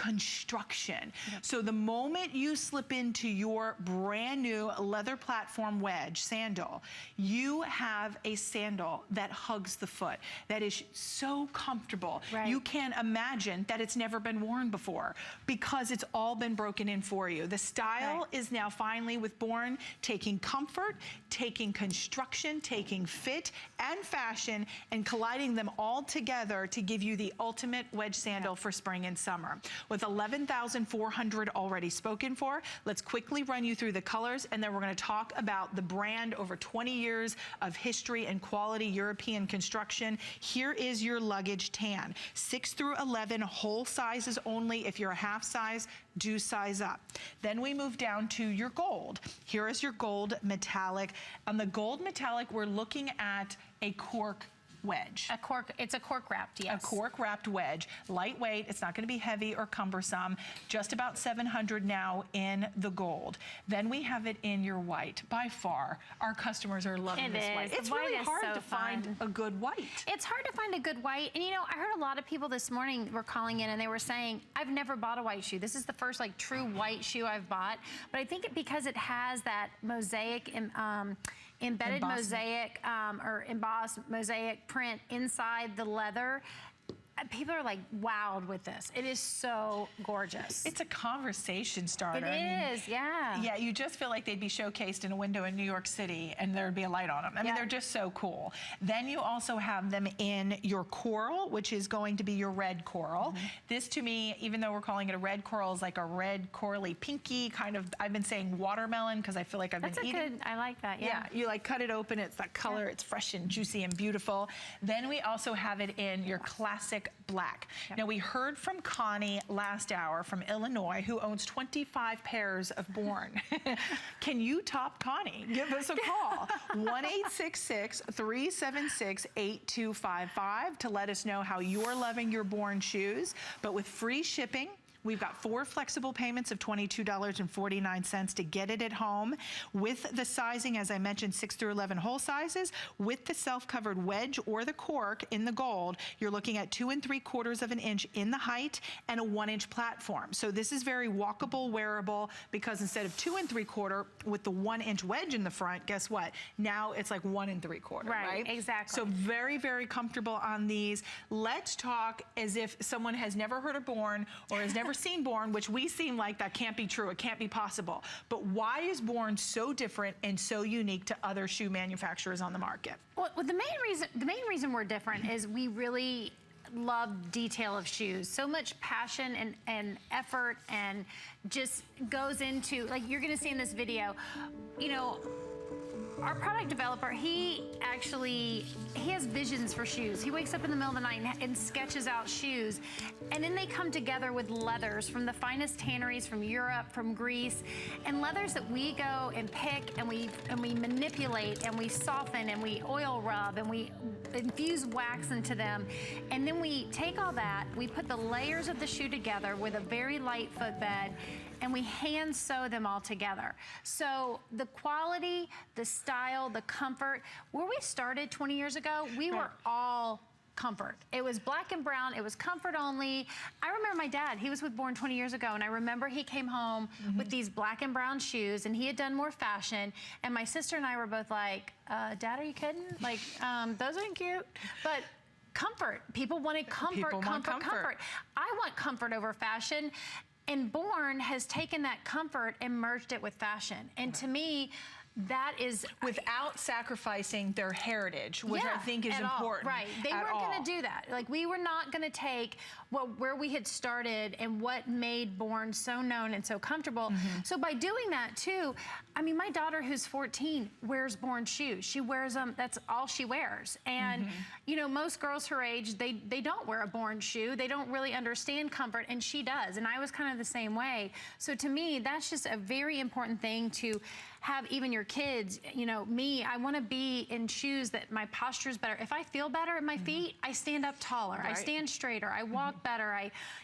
construction. So the moment you slip into your brand new leather platform wedge sandal, you have a sandal that hugs the foot, that is so comfortable. You can't imagine that it's never been worn before because it's all been broken in for you. The style is now finally with Born taking comfort, taking construction, taking fit and fashion, and colliding them all together to give you the ultimate wedge sandal for spring and summer. With 11,400 already spoken for, let's quickly run you through the colors, and then we're going to talk about the brand over 20 years of history and quality European construction. Here is your luggage tan. 6 through 11, whole sizes only. If you're a half size, do size up. Then we move down to your gold. Here is your gold metallic. On the gold metallic, we're looking at a cork wedge. It's a cork wrapped, yes. A cork wrapped wedge, lightweight. It's not going to be heavy or cumbersome. Just about 700 now in the gold. Then we have it in your white. By far, our customers are loving this white. It's really hard to find a good white. It's hard to find a good white. And you know, I heard a lot of people this morning were calling in and they were saying, I've never bought a white shoe. This is the first like true white shoe I've bought. But I think because it has that mosaic embedded mosaic or embossed mosaic print inside the leather, people are like wowed with this. It is so gorgeous. It's a conversation starter. It is, yeah. Yeah, you just feel like they'd be showcased in a window in New York City and there'd be a light on them. I mean, they're just so cool. Then you also have them in your coral, which is going to be your red coral. This to me, even though we're calling it a red coral, is like a red corally pinky kind of, I've been saying watermelon because I feel like I've been eating. That's a good, I like that, yeah. You like cut it open, it's that color, it's fresh and juicy and beautiful. Then we also have it in your classic black. Now we heard from Connie last hour from Illinois, who owns 25 pairs of Born. Can you top Connie? Give us a call. 1-866-376-8255 to let us know how you're loving your Born shoes, but with free shipping. We've got 4 flexible payments of $22.49 to get it at home with the sizing, as I mentioned, 6 through 11 whole sizes. With the self-covered wedge or the cork in the gold, you're looking at 2 3/4 of an inch in the height and a 1-inch platform. So this is very walkable, wearable, because instead of 2 3/4 with the 1-inch wedge in the front, guess what? Now it's like 1 3/4, right? Exactly. So very, very comfortable on these. Let's talk as if someone has never heard of Born or has never seen Born, which we seem like that can't be true, it can't be possible. But why is Born so different and so unique to other shoe manufacturers on the market? Well, the main reason we're different is we really love detail of shoes. So much passion and effort and just goes into, like you're gonna see in this video, you know, our product developer, he has visions for shoes. He wakes up in the middle of the night and sketches out shoes. And then they come together with leathers from the finest tanneries from Europe, from Greece, and leathers that we go and pick and we manipulate and we soften and we oil rub and we infuse wax into them. And then we take all that, we put the layers of the shoe together with a very light footbed, and we hand sew them all together. So the quality, the style, the comfort, where we started 20 years ago, we were all comfort. It was black and brown, it was comfort only. I remember my dad, he was with Born 20 years ago, and I remember he came home with these black and brown shoes, and he had done more fashion, and my sister and I were both like, Dad, are you kidding? Like, those aren't cute. But comfort, people wanted comfort, comfort. I want comfort over fashion. And Born has taken that comfort and merged it with fashion. And to me, that is without sacrificing their heritage, which I think is important. Right, they weren't going to do that. Like, we were not going to take where we had started and what made Born so known and so comfortable. So by doing that too, I mean, my daughter who's 14 wears Born shoes. She wears them, that's all she wears. And you know, most girls her age, they don't wear a Born shoe. They don't really understand comfort, and she does. And I was kind of the same way. So to me, that's just a very important thing to have even your kids, you know, me, I want to be in shoes that my posture is better. If I feel better at my feet, I stand up taller, I stand straighter, I walk better,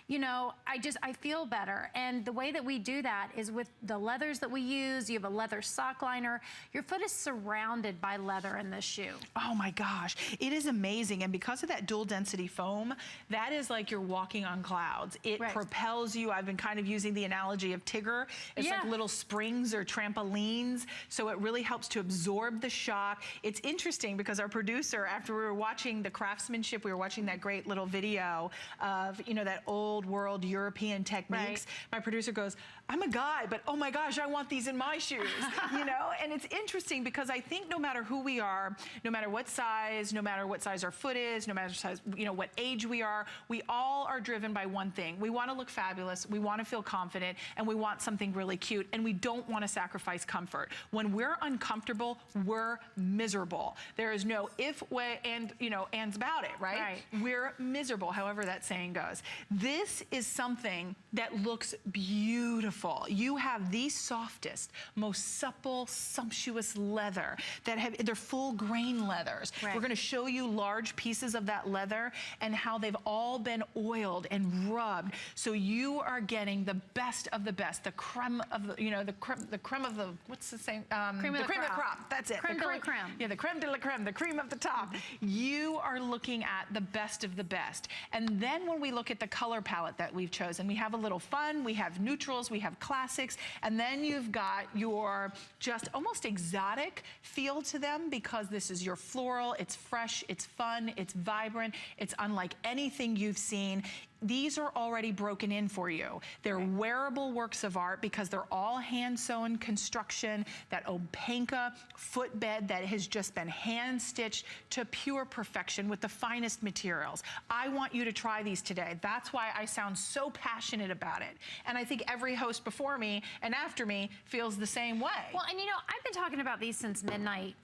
you know, I feel better. And the way that we do that is with the leathers that we use. You have a leather sock liner. Your foot is surrounded by leather in this shoe. Oh my gosh, it is amazing. And because of that dual density foam, that is like you're walking on clouds. It propels you. I've been kind of using the analogy of Tigger. It's like little springs or trampolines. So it really helps to absorb the shock. It's interesting because our producer, after we were watching the craftsmanship, we were watching that great little video of, you know, that old world European techniques. My producer goes, I'm a guy, but oh my gosh, I want these in my shoes, you know? And it's interesting because I think no matter who we are, no matter what size our foot is, no matter size, you know, what age we all are driven by one thing. We want to look fabulous, we want to feel confident, and we want something really cute, and we don't want to sacrifice comfort. When we're uncomfortable, we're miserable. There is no if, way, and, you know, ands about it, right? We're miserable, however that saying goes. This is something that looks beautiful. You have the softest, most supple, sumptuous leather they're full grain leathers. We're going to show you large pieces of that leather and how they've all been oiled and rubbed. So you are getting the best of the best, the creme of the, you know, the creme of the, what's the saying? Cream of the crop. That's it. Creme de la creme. Yeah, the creme de la creme, the cream of the top. You are looking at the best of the best. And then when we look at the color palette that we've chosen, we have a little fun, we have neutrals, we have classics, and then you've got your just almost exotic feel to them because this is your floral, it's fresh, it's fun, it's vibrant, it's unlike anything you've seen. These are already broken in for you. They're wearable works of art because they're all hand-sewn construction, that Opanka footbed that has just been hand-stitched to pure perfection with the finest materials. I want you to try these today. That's why I sound so passionate about it. And I think every host before me and after me feels the same way. Well, and you know, I've been talking about these since midnight.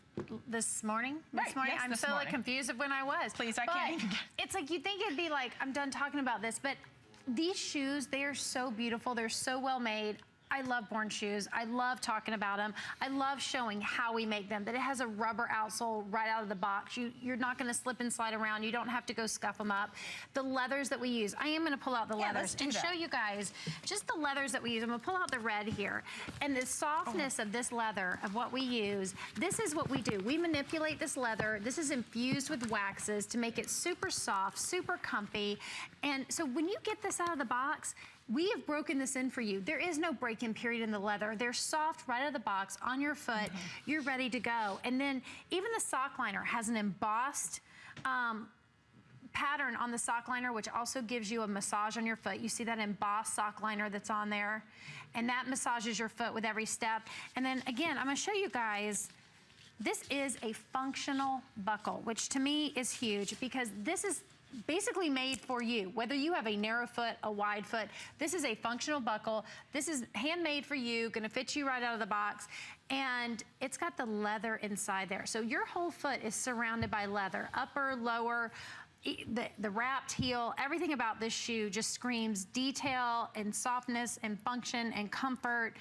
This morning? Yes, I'm so like confused of when I was. Please, I can't even get... It's like, you'd think it'd be like, I'm done talking about this, but these shoes, they are so beautiful. They're so well made. I love Born shoes. I love talking about them. I love showing how we make them, that it has a rubber outsole right out of the box. You're not gonna slip and slide around. You don't have to go scuff them up. The leathers that we use, I am gonna pull out the leathers and show you guys just the leathers that we use. I'm gonna pull out the red here. And the softness of this leather, of what we use, this is what we do. We manipulate this leather. This is infused with waxes to make it super soft, super comfy. And so when you get this out of the box, we have broken this in for you. There is no break-in period in the leather. They're soft right out of the box on your foot. You're ready to go. And then even the sock liner has an embossed pattern on the sock liner, which also gives you a massage on your foot. You see that embossed sock liner that's on there, and that massages your foot with every step. And then again, I'm gonna show you guys, this is a functional buckle, which to me is huge because this is basically made for you. Whether you have a narrow foot, a wide foot, this is a functional buckle. This is handmade for you, gonna fit you right out of the box. And it's got the leather inside there. So your whole foot is surrounded by leather, upper, lower, the wrapped heel, everything about this shoe just screams detail and softness and function and comfort.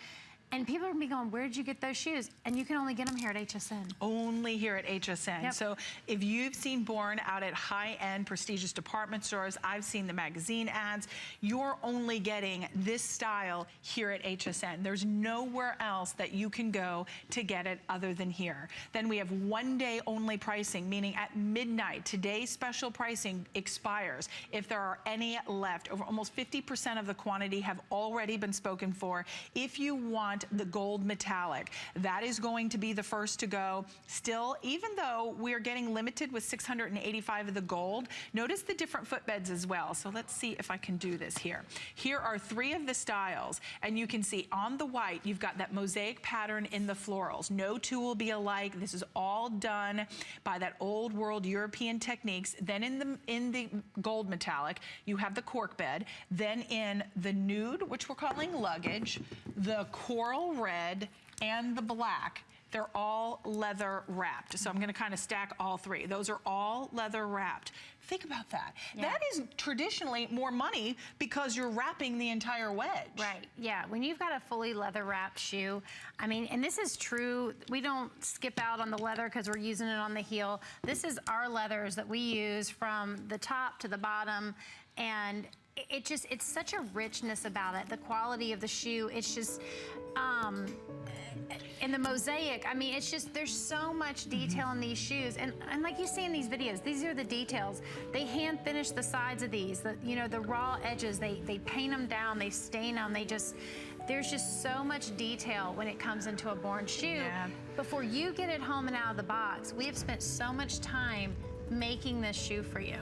And people are gonna be going, where did you get those shoes? And you can only get them here at HSN. Only here at HSN. So if you've seen Born out at high-end prestigious department stores, I've seen the magazine ads, you're only getting this style here at HSN. There's nowhere else that you can go to get it other than here. Then we have one-day only pricing, meaning at midnight, today's special pricing expires. If there are any left, over almost 50% of the quantity have already been spoken for. If you want the gold metallic, that is going to be the first to go. Still, even though we are getting limited with 685 of the gold, notice the different footbeds as well. So let's see if I can do this here. Here are 3 of the styles, and you can see on the white, you've got that mosaic pattern in the florals. No two will be alike. This is all done by that old world European techniques. Then in the gold metallic, you have the cork bed. Then in the nude, which we're calling luggage, the coral red, and the black. They're all leather wrapped. So I'm gonna kind of stack all three. Those are all leather wrapped. Think about that. Yeah. That is traditionally more money because you're wrapping the entire wedge. Right, yeah. When you've got a fully leather wrapped shoe, I mean, and this is true, we don't skip out on the leather because we're using it on the heel. This is our leathers that we use from the top to the bottom, and it's such a richness about it. The quality of the shoe, it's just, and the mosaic, I mean, it's just, there's so much detail in these shoes. And like you see in these videos, these are the details. They hand finish the sides of these, the raw edges, they paint them down, they stain them, there's just so much detail when it comes into a Born shoe. Yeah. Before you get it home and out of the box, we have spent so much time making this shoe for you.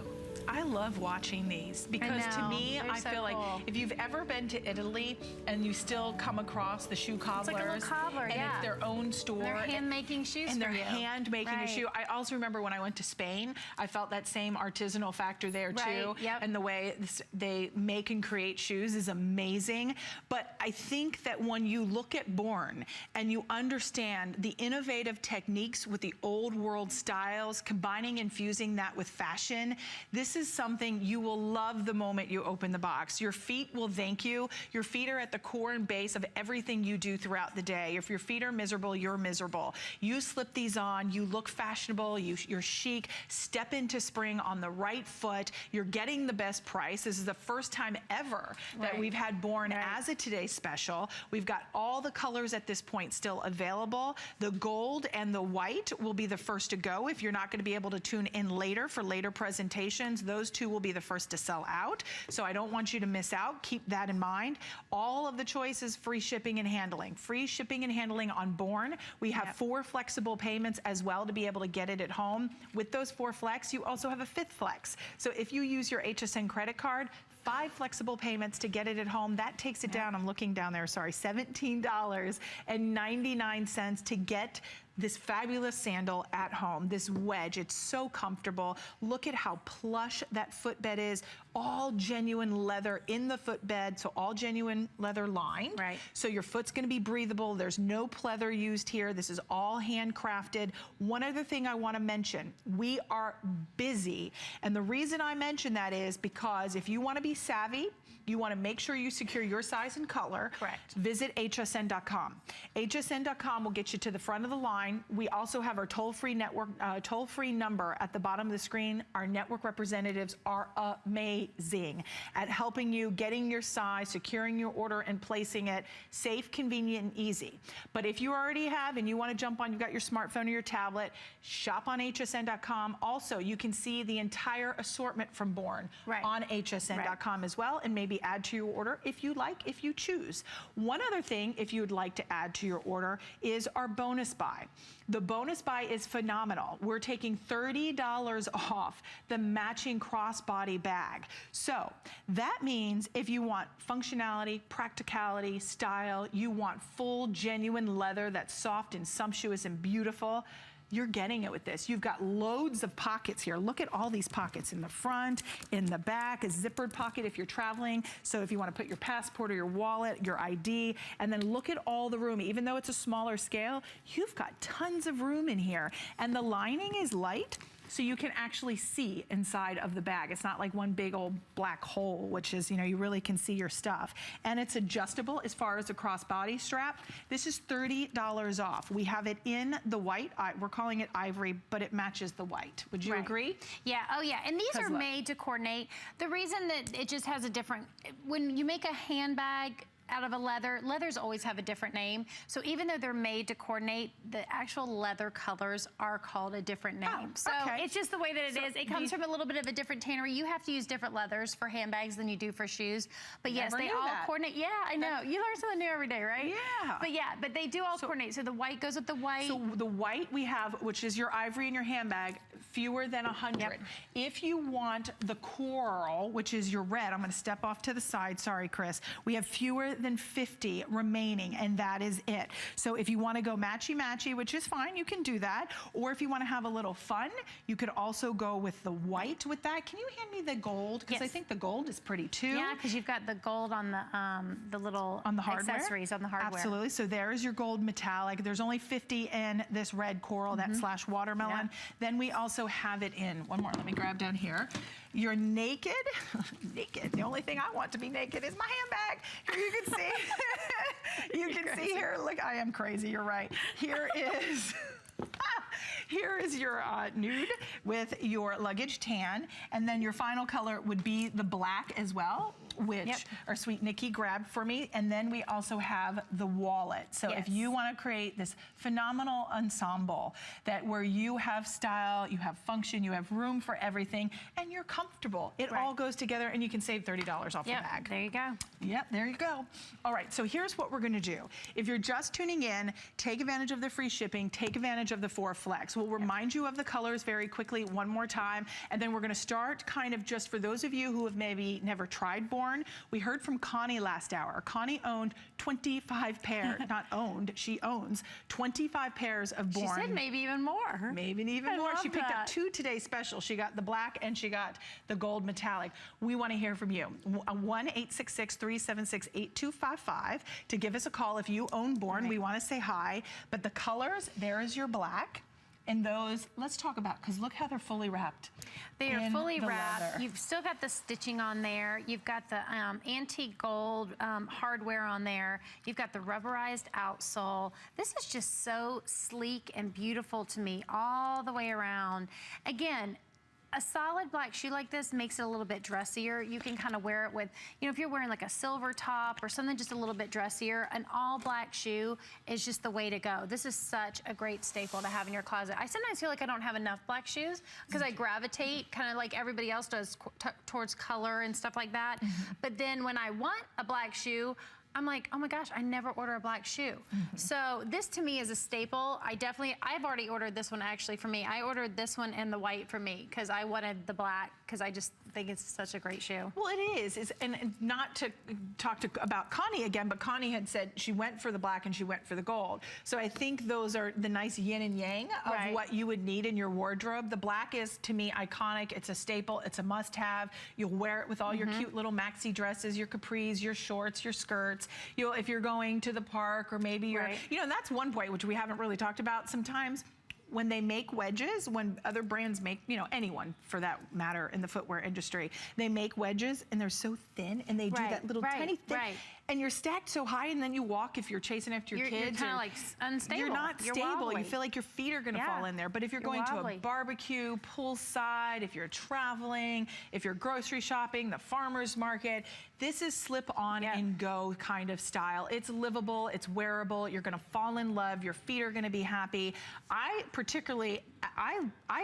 I love watching these because to me, I feel like if you've ever been to Italy and you still come across the shoe cobblers, it's like a little cobbler, and it's their own store. And they're hand making shoes and for they're you. hand making a shoe. I also remember when I went to Spain, I felt that same artisanal factor there too. Yep. And the way they make and create shoes is amazing. But I think that when you look at Born and you understand the innovative techniques with the old world styles, combining and fusing that with fashion, this is something you will love the moment you open the box. Your feet will thank you. Your feet are at the core and base of everything you do throughout the day. If your feet are miserable, you're miserable. You slip these on, you look fashionable, you're chic, step into spring on the right foot, you're getting the best price. This is the first time ever that we've had Born as a Today Special. We've got all the colors at this point still available. The gold and the white will be the first to go. If you're not going to be able to tune in later for later presentations, those two will be the first to sell out. So I don't want you to miss out. Keep that in mind. All of the choices, free shipping and handling. Free shipping and handling on Born. We have 4 flexible payments as well to be able to get it at home. With those 4 flex, you also have a 5th flex. So if you use your HSN credit card, 5 flexible payments to get it at home. That takes it down, I'm looking down there, sorry, $17.99 to get this fabulous sandal at home, this wedge. It's so comfortable. Look at how plush that footbed is. All genuine leather in the footbed, so all genuine leather lined. Right. So your foot's gonna be breathable. There's no pleather used here. This is all handcrafted. One other thing I wanna mention, we are busy. And the reason I mention that is because if you wanna be savvy, you want to make sure you secure your size and color. Correct. Visit hsn.com. hsn.com will get you to the front of the line. We also have our toll-free network, toll-free number at the bottom of the screen. Our network representatives are amazing at helping you, getting your size, securing your order, and placing it safe, convenient, and easy. But if you already have and you want to jump on, you've got your smartphone or your tablet, shop on hsn.com. Also, you can see the entire assortment from Born on hsn.com as well, and maybe add to your order if you like, if you choose. One other thing, if you would like to add to your order, is our bonus buy. The bonus buy is phenomenal. We're taking $30 off the matching crossbody bag. So that means if you want functionality, practicality, style, you want full genuine leather that's soft and sumptuous and beautiful, you're getting it with this. You've got loads of pockets here. Look at all these pockets in the front, in the back, a zippered pocket if you're traveling. So if you want to put your passport or your wallet, your ID, and then look at all the room. Even though it's a smaller scale, you've got tons of room in here. And the lining is light, so you can actually see inside of the bag. It's not like one big old black hole, which is, you know, you really can see your stuff. And it's adjustable as far as a crossbody strap. This is $30 off. We have it in the white. We're calling it ivory, but it matches the white. Would you agree? Yeah, oh yeah, and these are made to coordinate. The reason that it just has a different, when you make a handbag out of a leather, leathers always have a different name. So even though they're made to coordinate, the actual leather colors are called a different name. So it's just the way that it is. It comes from a little bit of a different tannery. You have to use different leathers for handbags than you do for shoes. But yes, they all coordinate. Yeah, I know. You learn something new every day, right? Yeah. But yeah, but they do all coordinate. So the white goes with the white. So the white we have, which is your ivory in your handbag, fewer than 100. Yep. If you want the coral, which is your red, I'm going to step off to the side. Sorry, Chris. We have fewer than 50 remaining, and that is it. So if you want to go matchy-matchy, which is fine, you can do that. Or if you want to have a little fun, you could also go with the white with that. Can you hand me the gold? Because yes. I think the gold is pretty too. Yeah, because you've got the gold on the little on the hardware. accessories on the hardware. Absolutely. So there's your gold metallic. There's only 50 in this red coral, that slash watermelon. Yeah. Then we also have it in, one more, let me grab down here. You're naked. Naked. The only thing I want to be naked is my handbag. Here you can see. You can see here. Look, I am crazy. You're right. Here is. Here is your nude with your luggage tan, and then your final color would be the black as well, which our sweet Nikki grabbed for me. And then we also have the wallet. So if you want to create this phenomenal ensemble that where you have style, you have function, you have room for everything, and you're comfortable, it all goes together, and you can save $30 off the bag. There you go. Yep, there you go. All right, so here's what we're going to do. If you're just tuning in, take advantage of the free shipping, take advantage of the 4 Flex. We'll remind you of the colors very quickly one more time, and then we're going to start kind of just for those of you who have maybe never tried Born. We heard from Connie last hour. Connie owned 25 pairs, not owned, she owns 25 pairs of Born. She said maybe even more. Maybe even more. She picked up 2 today special. She got the black and she got the gold metallic. We want to hear from you. 1-866-376-8255 to give us a call if you own Born. We want to say hi. But the colors, there is your black. And those, let's talk about, because look how they're fully wrapped. They are fully wrapped. Leather. You've still got the stitching on there. You've got the antique gold hardware on there. You've got the rubberized outsole. This is just so sleek and beautiful to me all the way around. Again, a solid black shoe like this makes it a little bit dressier. You can kind of wear it with, you know, if you're wearing like a silver top or something just a little bit dressier, an all black shoe is just the way to go. This is such a great staple to have in your closet. I sometimes feel like I don't have enough black shoes because I gravitate kind of like everybody else does towards color and stuff like that. But then when I want a black shoe, I'm like, oh my gosh, I never order a black shoe. So this to me is a staple. I've already ordered this one actually for me. I ordered this one and the white for me because I wanted the black because I just think it's such a great shoe. Well, it is. And not to talk about Connie again, but Connie had said she went for the black and she went for the gold. So I think those are the nice yin and yang of what you would need in your wardrobe. The black is, to me, iconic. It's a staple. It's a must-have. You'll wear it with all your cute little maxi dresses, your capris, your shorts, your skirts. You'll, if you're going to the park or maybe you're, you know, that's one point which we haven't really talked about. Sometimes when they make wedges, when other brands make, you know, anyone for that matter in the footwear industry, they make wedges and they're so thin and they do that little tiny thing. And you're stacked so high, and then you walk if you're chasing after your kids. You're kind of like unstable. You're not stable. Wobbly. You feel like your feet are going to fall in there. But if you're going to a barbecue, poolside, if you're traveling, if you're grocery shopping, the farmer's market, this is slip on and go kind of style. It's livable. It's wearable. You're going to fall in love. Your feet are going to be happy. I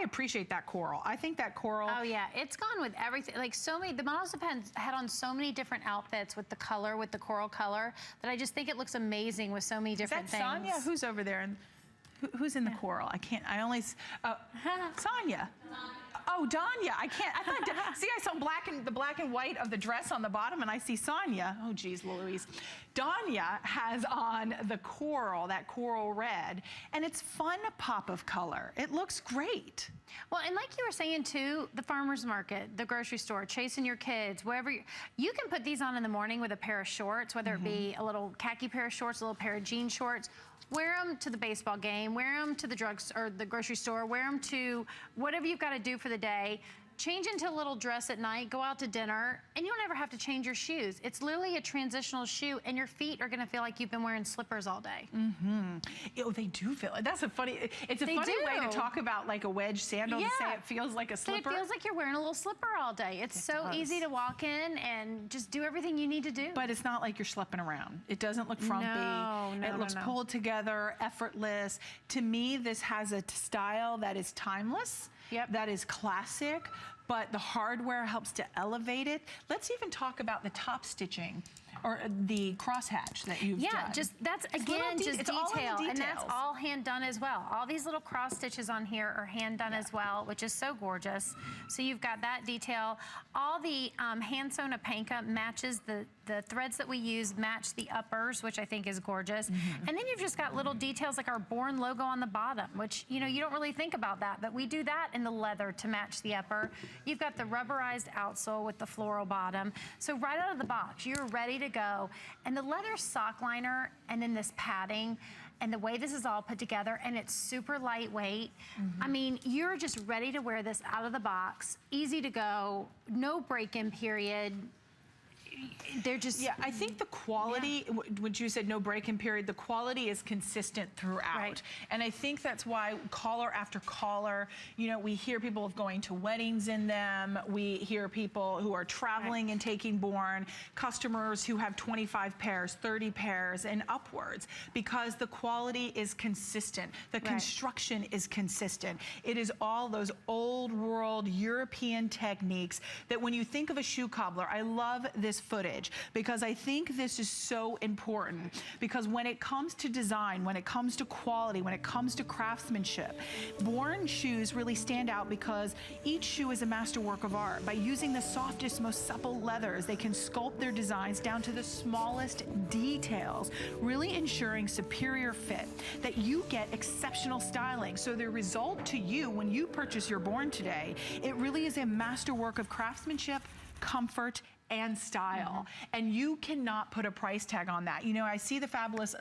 appreciate that coral. I think that coral. Oh yeah, it's gone with everything. Like so many, the models have had on so many different outfits with the color, with the coral color, that I just think it looks amazing with so many different things. Is that Sonia? Who's over there? And who's in the coral? I only, Sonia. Oh, Danya. I thought, see, I saw the black and white of the dress on the bottom, and I see Sonia. Oh, geez, Louise. Danya has on the coral, that coral red, and it's fun pop of color. It looks great. Well, and like you were saying too, the farmer's market, the grocery store, chasing your kids, wherever you can put these on in the morning with a pair of shorts, whether it be a little khaki pair of shorts, a little pair of jean shorts. Wear them to the baseball game, wear them to the drugs or the grocery store, wear them to whatever you've got to do for the day. Change into a little dress at night, go out to dinner, and you don't ever have to change your shoes. It's literally a transitional shoe, and your feet are gonna feel like you've been wearing slippers all day. Oh, they do feel it. That's a funny, it's a funny way to talk about like a wedge sandal to say it feels like a slipper. It feels like you're wearing a little slipper all day. It's so easy to walk in and just do everything you need to do. But it's not like you're schlepping around. It doesn't look frumpy. No, it looks pulled together, effortless. To me, this has a style that is timeless, that is classic, but the hardware helps to elevate it. Let's even talk about the top stitching or the crosshatch that you've done. Yeah, just that's again just it's all in the detail, and that's details. all hand done as well. All these little cross stitches on here are hand done as well, which is so gorgeous. So you've got that detail. All the hand sewn apanka matches the threads that we use match the uppers, which I think is gorgeous. And then you've just got little details like our Born logo on the bottom, which you don't really think about that, but we do that in the leather to match the upper. You've got the rubberized outsole with the floral bottom. So right out of the box, you're ready to go. And the leather sock liner and then this padding and the way this is all put together, and it's super lightweight. I mean, you're just ready to wear this out of the box, easy to go, no break-in period. They're just... Yeah, I think the quality, when you said no break-in period, the quality is consistent throughout. Right. And I think that's why collar after collar, we hear people of going to weddings in them. We hear people who are traveling and taking Born, customers who have 25 pairs, 30 pairs, and upwards, because the quality is consistent. The construction is consistent. It is all those old world European techniques that when you think of a shoe cobbler, I love this footage because I think this is so important, because when it comes to design, when it comes to quality, when it comes to craftsmanship, Born shoes really stand out because each shoe is a masterwork of art. By using the softest, most supple leathers, they can sculpt their designs down to the smallest details, really ensuring superior fit, that you get exceptional styling. So the result to you when you purchase your Born today, it really is a masterwork of craftsmanship, comfort, and style. And you cannot put a price tag on that. I see the fabulous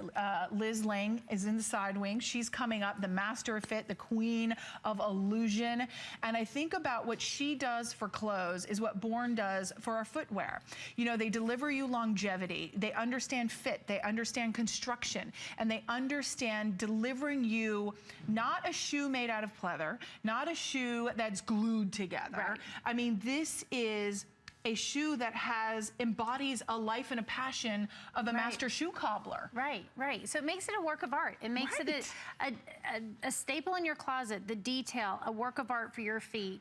Liz Lang is in the side wing. She's coming up, the master of fit, the queen of illusion. And I think about what she does for clothes is what Born does for our footwear. They deliver you longevity. They understand fit. They understand construction. And they understand delivering you not a shoe made out of pleather, not a shoe that's glued together. I mean, this is a shoe that embodies a life and a passion of a master shoe cobbler. Right. So it makes it a work of art. It makes it a staple in your closet, the detail, a work of art for your feet.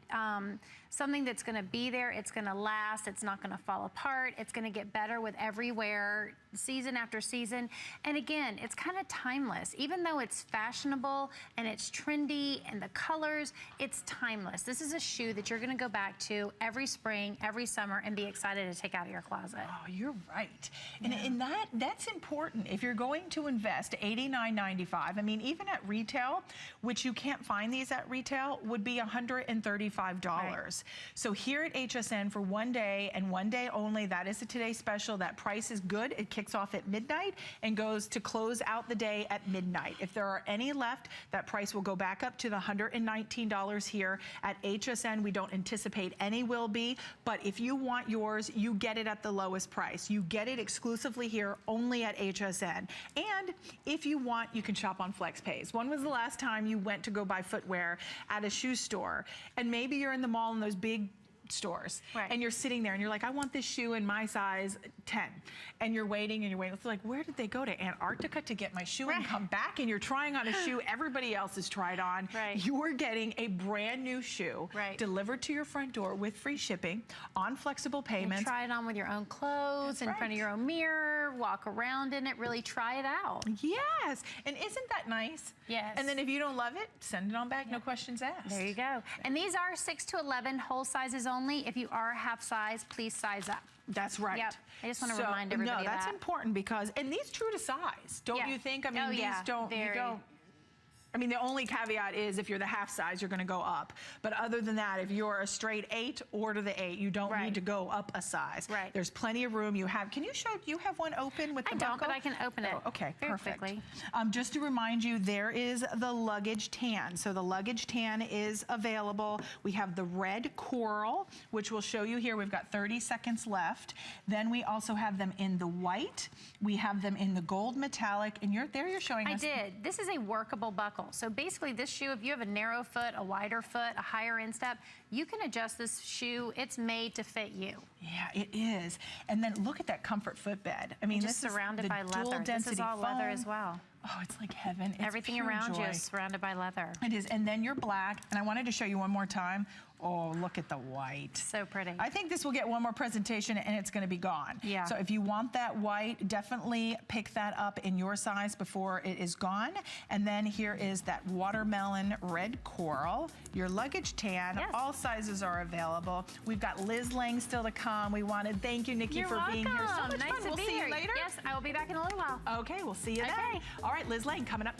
Something that's gonna be there, it's gonna last, it's not gonna fall apart, it's gonna get better with every wear, season after season. And again, it's kind of timeless. Even though it's fashionable and it's trendy and the colors, it's timeless. This is a shoe that you're gonna go back to every spring, every summer, and be excited to take out of your closet. Oh, you're right. And that's important. If you're going to invest $89.95, I mean, even at retail, which you can't find these at retail, would be $135. So here at HSN for one day and one day only, that is a today special. That price is good. It kicks off at midnight and goes to close out the day at midnight. If there are any left, that price will go back up to the $119 here at HSN. We don't anticipate any will be, but if you want yours, you get it at the lowest price. You get it exclusively here, only at HSN. And if you want, you can shop on FlexPays. When was the last time you went to go buy footwear at a shoe store? And maybe you're in the mall in those big stores and you're sitting there and you're like, I want this shoe in my size 10, and you're waiting and you're waiting. It's like, where did they go to Antarctica to get my shoe and come back? And you're trying on a shoe everybody else has tried on. You're getting a brand new shoe delivered to your front door with free shipping on flexible payments. And try it on with your own clothes, in front of your own mirror, walk around in it, really try it out. Yes, and isn't that nice? Yes. And then if you don't love it, send it on back, no questions asked. There you go. And these are 6 to 11 whole sizes only. If you are half size, please size up. That's right. Yep. I just want to remind everybody No, that's important because, and these true to size, don't you think? I mean, these don't, you don't. I mean, the only caveat is if you're the half size, you're going to go up. But other than that, if you're a straight 8, order the 8. You don't need to go up a size. There's plenty of room. You have. Can you show? You have one open with the buckle? I don't, but I can open it. Oh, okay, perfect. Quickly. Just to remind you, there is the luggage tan. So the luggage tan is available. We have the red coral, which we'll show you here. We've got 30 seconds left. Then we also have them in the white. We have them in the gold metallic, and you're showing us. I did. This is a workable buckle. So basically this shoe, if you have a narrow foot, a wider foot, a higher instep, you can adjust this shoe. It's made to fit you. Yeah, it is. And then look at that comfort footbed. I mean, this is surrounded by leather. This is all leather as well. Oh, it's like heaven. It's everything around you is surrounded by leather. It is. And then your black, and I wanted to show you one more time, Oh, look at the white. So pretty. I think this will get one more presentation and it's gonna be gone. Yeah. So if you want that white, definitely pick that up in your size before it is gone. And then here is that watermelon red coral, your luggage tan. Yes. All sizes are available. We've got Liz Lang still to come. We want to thank you, Nikki, You're for welcome. being here. So much Nice fun. to We'll be see here. you later. Yes, I will be back in a little while. Okay, we'll see you then. Okay. All right, Liz Lang coming up next.